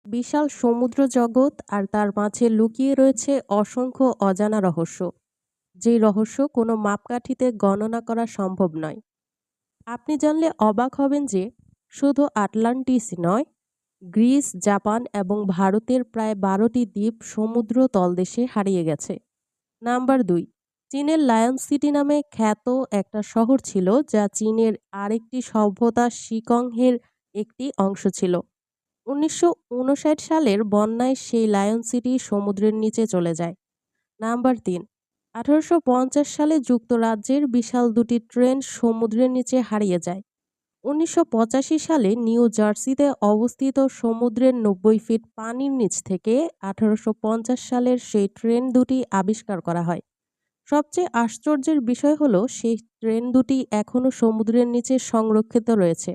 বিশাল সমুদ্র জগৎ আর তার মাঝে লুকিয়ে রয়েছে অসংখ্য অজানা রহস্য, যেই রহস্য কোনো মাপকাঠিতে গণনা করা সম্ভব নয়। আপনি জানলে অবাক হবেন যে শুধু আটলান্টিস নয়, গ্রিস, জাপান এবং ভারতের প্রায় ১২টি দ্বীপ সমুদ্র তলদেশে হারিয়ে গেছে। নাম্বার ২, চীনের লায়ন সিটি নামে খ্যাত একটা শহর ছিল, যা চীনের আরেকটি সভ্যতা শিকংহের একটি অংশ ছিল। ১৯৫৯ সালের বন্যায় সেই লায়ন সিটি সমুদ্রের নিচে চলে যায়। নাম্বার ৩, ১৮৫০ সালে যুক্তরাজ্যের বিশাল দুটি ট্রেন সমুদ্রের নিচে হারিয়ে যায়। ১৯৮৫ সালে নিউ জার্সিতে অবস্থিত সমুদ্রের ৯০ ফিট পানির নিচ থেকে ১৮৫০ সালের সেই ট্রেন দুটি আবিষ্কার করা হয়। সবচেয়ে আশ্চর্যের বিষয় হলো সেই ট্রেন দুটি এখনও সমুদ্রের নিচে সংরক্ষিত রয়েছে।